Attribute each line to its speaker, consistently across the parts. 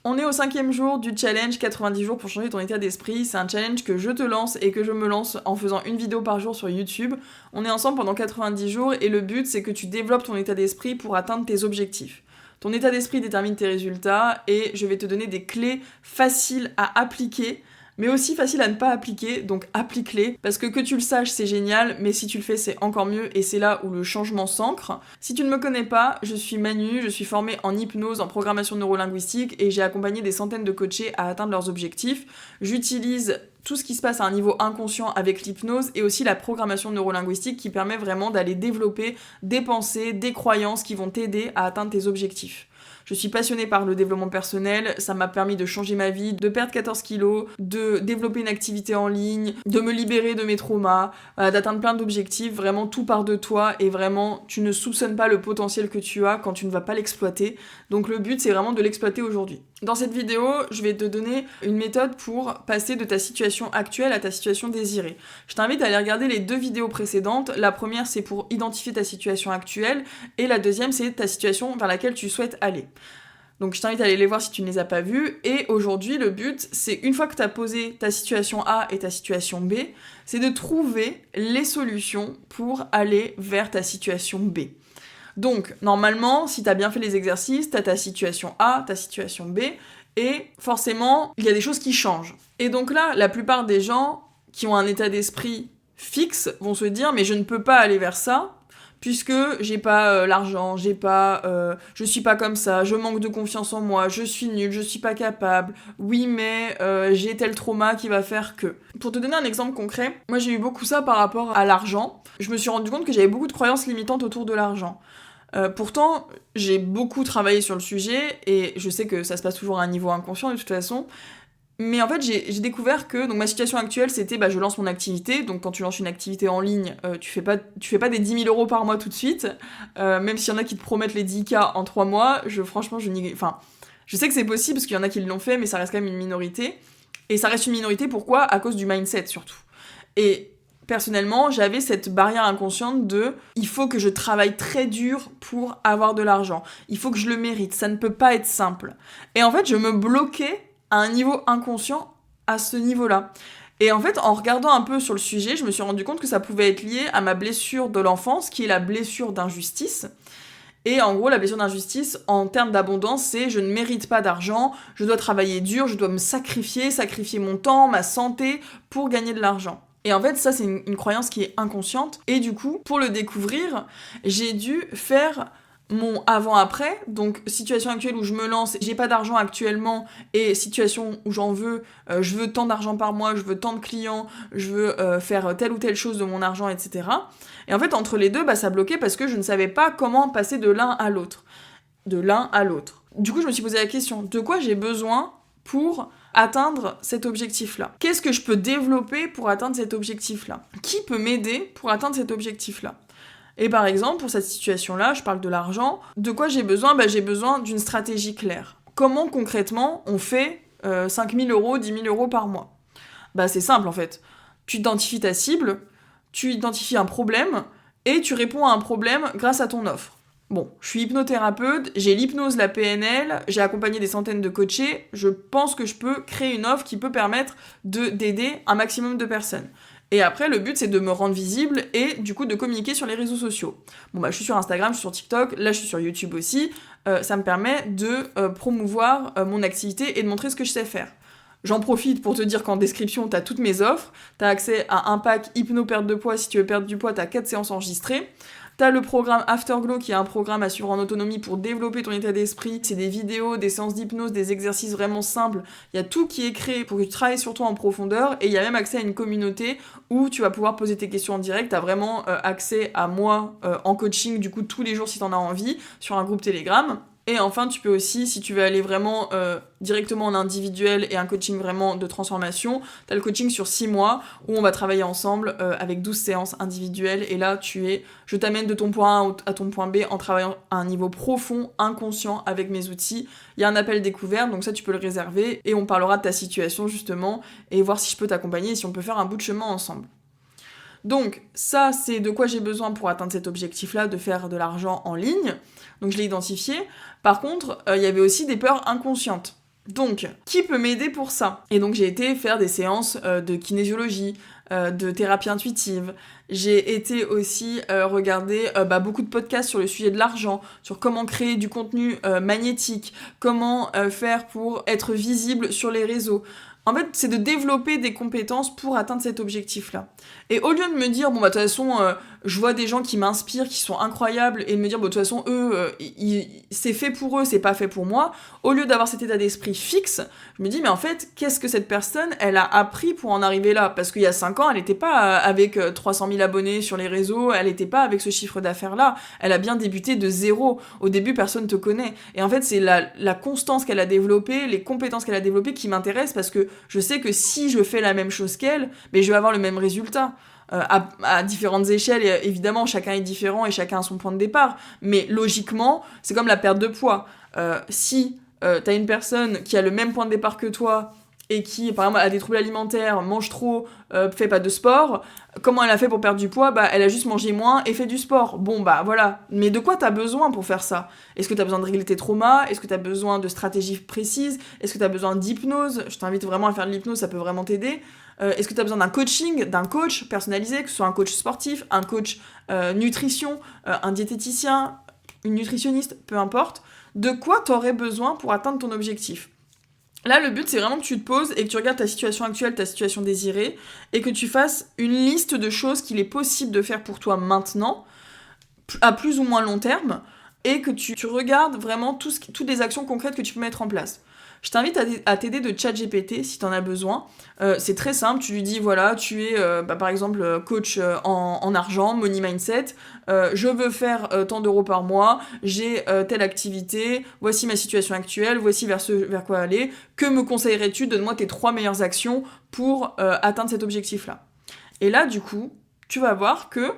Speaker 1: On est au 5e jour du challenge 90 jours pour changer ton état d'esprit. C'est un challenge que je te lance et que je me lance en faisant une vidéo par jour sur YouTube. On est ensemble pendant 90 jours et le but c'est que tu développes ton état d'esprit pour atteindre tes objectifs. Ton état d'esprit détermine tes résultats et je vais te donner des clés faciles à appliquer, mais aussi faciles à ne pas appliquer, donc applique-les, parce que tu le saches c'est génial, mais si tu le fais c'est encore mieux et c'est là où le changement s'ancre. Si tu ne me connais pas, je suis Manu, je suis formée en hypnose, en programmation neurolinguistique et j'ai accompagné des centaines de coachés à atteindre leurs objectifs. J'utilise tout ce qui se passe à un niveau inconscient avec l'hypnose et aussi la programmation neurolinguistique qui permet vraiment d'aller développer des pensées, des croyances qui vont t'aider à atteindre tes objectifs. Je suis passionnée par le développement personnel, ça m'a permis de changer ma vie, de perdre 14 kilos, de développer une activité en ligne, de me libérer de mes traumas, d'atteindre plein d'objectifs, vraiment tout part de toi et vraiment tu ne soupçonnes pas le potentiel que tu as quand tu ne vas pas l'exploiter. Donc le but c'est vraiment de l'exploiter aujourd'hui. Dans cette vidéo, je vais te donner une méthode pour passer de ta situation actuelle à ta situation désirée. Je t'invite à aller regarder les 2 vidéos précédentes. La première c'est pour identifier ta situation actuelle et la deuxième c'est ta situation vers laquelle tu souhaites aller. Donc je t'invite à aller les voir si tu ne les as pas vues. Et aujourd'hui, le but, c'est une fois que tu as posé ta situation A et ta situation B, c'est de trouver les solutions pour aller vers ta situation B. Donc, normalement, si tu as bien fait les exercices, tu as ta situation A, ta situation B, et forcément, il y a des choses qui changent. Et donc là, la plupart des gens qui ont un état d'esprit fixe vont se dire « mais je ne peux pas aller vers ça », puisque j'ai pas l'argent, je suis pas comme ça, je manque de confiance en moi, je suis nulle, je suis pas capable, oui mais j'ai tel trauma qui va faire que. Pour te donner un exemple concret, moi j'ai eu beaucoup ça par rapport à l'argent. Je me suis rendu compte que j'avais beaucoup de croyances limitantes autour de l'argent. Pourtant, j'ai beaucoup travaillé sur le sujet et je sais que ça se passe toujours à un niveau inconscient de toute façon. Mais en fait, j'ai découvert que donc ma situation actuelle, c'était je lance mon activité. Donc quand tu lances une activité en ligne, tu fais pas des 10 000 € par mois tout de suite. Même s'il y en a qui te promettent les 10K en 3 mois, je sais que c'est possible parce qu'il y en a qui l'ont fait, mais ça reste quand même une minorité. Et ça reste une minorité, pourquoi ? À cause du mindset surtout. Et personnellement, j'avais cette barrière inconsciente de « il faut que je travaille très dur pour avoir de l'argent. Il faut que je le mérite. Ça ne peut pas être simple. » Et en fait, je me bloquais à un niveau inconscient à ce niveau-là. Et en fait, en regardant un peu sur le sujet, je me suis rendu compte que ça pouvait être lié à ma blessure de l'enfance, qui est la blessure d'injustice. Et en gros, la blessure d'injustice, en termes d'abondance, c'est je ne mérite pas d'argent, je dois travailler dur, je dois me sacrifier mon temps, ma santé, pour gagner de l'argent. Et en fait, ça, c'est une croyance qui est inconsciente. Et du coup, pour le découvrir, j'ai dû faire mon avant-après, donc situation actuelle où je me lance, j'ai pas d'argent actuellement, et situation où j'en veux, je veux tant d'argent par mois, je veux tant de clients, je veux faire telle ou telle chose de mon argent, etc. Et en fait, entre les deux, ça bloquait parce que je ne savais pas comment passer de l'un à l'autre. Du coup, je me suis posé la question, de quoi j'ai besoin pour atteindre cet objectif-là ? Qu'est-ce que je peux développer pour atteindre cet objectif-là ? Qui peut m'aider pour atteindre cet objectif-là ? Et par exemple, pour cette situation-là, je parle de l'argent, de quoi j'ai besoin ? J'ai besoin d'une stratégie claire. Comment concrètement on fait 5 000 €, 10 000 € par mois ? C'est simple en fait. Tu identifies ta cible, tu identifies un problème, et tu réponds à un problème grâce à ton offre. Bon, je suis hypnothérapeute, j'ai l'hypnose, la PNL, j'ai accompagné des centaines de coachés, je pense que je peux créer une offre qui peut permettre d'aider un maximum de personnes. Et après, le but, c'est de me rendre visible et du coup de communiquer sur les réseaux sociaux. Je suis sur Instagram, je suis sur TikTok, là je suis sur YouTube aussi. Ça me permet de promouvoir mon activité et de montrer ce que je sais faire. J'en profite pour te dire qu'en description, t'as toutes mes offres. T'as accès à un pack hypno-perte de poids. Si tu veux perdre du poids, t'as 4 séances enregistrées. T'as le programme Afterglow qui est un programme à suivre en autonomie pour développer ton état d'esprit. C'est des vidéos, des séances d'hypnose, des exercices vraiment simples. Il y a tout qui est créé pour que tu travailles sur toi en profondeur. Et il y a même accès à une communauté où tu vas pouvoir poser tes questions en direct. T'as vraiment accès à moi en coaching, du coup, tous les jours si t'en as envie, sur un groupe Telegram. Et enfin, tu peux aussi, si tu veux aller vraiment directement en individuel et un coaching vraiment de transformation, t'as le coaching sur 6 mois où on va travailler ensemble avec 12 séances individuelles. Et là, je t'amène de ton point A à ton point B en travaillant à un niveau profond, inconscient avec mes outils. Il y a un appel découverte, donc ça, tu peux le réserver et on parlera de ta situation justement et voir si je peux t'accompagner et si on peut faire un bout de chemin ensemble. Donc ça, c'est de quoi j'ai besoin pour atteindre cet objectif-là, de faire de l'argent en ligne. Donc je l'ai identifié. Par contre, il y avait aussi des peurs inconscientes. Donc, qui peut m'aider pour ça? Et donc j'ai été faire des séances de kinésiologie, de thérapie intuitive. J'ai été aussi regarder beaucoup de podcasts sur le sujet de l'argent, sur comment créer du contenu magnétique, comment faire pour être visible sur les réseaux. En fait, c'est de développer des compétences pour atteindre cet objectif-là. Et au lieu de me dire, bon, bah, de toute façon, je vois des gens qui m'inspirent, qui sont incroyables, et de me dire, bon, de toute façon, eux, c'est fait pour eux, c'est pas fait pour moi, au lieu d'avoir cet état d'esprit fixe, je me dis, mais en fait, qu'est-ce que cette personne, elle a appris pour en arriver là? Parce qu'il y a 5 ans, elle n'était pas avec 300 000 abonnés sur les réseaux, elle n'était pas avec ce chiffre d'affaires-là, elle a bien débuté de zéro. Au début, personne te connaît. Et en fait, c'est la constance qu'elle a développée, les compétences qu'elle a développées qui m'intéressent, parce que je sais que si je fais la même chose qu'elle, mais je vais avoir le même résultat. À différentes échelles, et évidemment, chacun est différent et chacun a son point de départ. Mais logiquement, c'est comme la perte de poids. Si t'as une personne qui a le même point de départ que toi et qui, par exemple, a des troubles alimentaires, mange trop, fait pas de sport, comment elle a fait pour perdre du poids? Bah, elle a juste mangé moins et fait du sport. Bon, bah voilà. Mais de quoi t'as besoin pour faire ça? Est-ce que t'as besoin de régler tes traumas? Est-ce que t'as besoin de stratégies précises? Est-ce que t'as besoin d'hypnose? Je t'invite vraiment à faire de l'hypnose, ça peut vraiment t'aider. Est-ce que tu as besoin d'un coaching, d'un coach personnalisé, que ce soit un coach sportif, un coach nutrition, un diététicien, une nutritionniste, peu importe. De quoi tu aurais besoin pour atteindre ton objectif? Là, le but, c'est vraiment que tu te poses et que tu regardes ta situation actuelle, ta situation désirée, et que tu fasses une liste de choses qu'il est possible de faire pour toi maintenant, à plus ou moins long terme, et que tu regardes vraiment toutes les actions concrètes que tu peux mettre en place. Je t'invite à t'aider de ChatGPT si t'en as besoin. C'est très simple, tu lui dis voilà, tu es par exemple coach en argent, money mindset, je veux faire tant d'euros par mois, j'ai telle activité, voici ma situation actuelle, voici vers quoi aller, que me conseillerais-tu? Donne-moi tes 3 meilleures actions pour atteindre cet objectif-là. Et là, du coup, tu vas voir que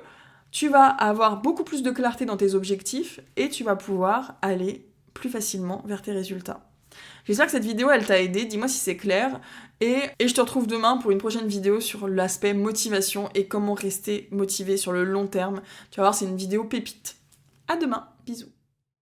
Speaker 1: tu vas avoir beaucoup plus de clarté dans tes objectifs et tu vas pouvoir aller plus facilement vers tes résultats. J'espère que cette vidéo, elle t'a aidé, dis-moi si c'est clair. Et je te retrouve demain pour une prochaine vidéo sur l'aspect motivation et comment rester motivé sur le long terme. Tu vas voir, c'est une vidéo pépite. À demain, bisous.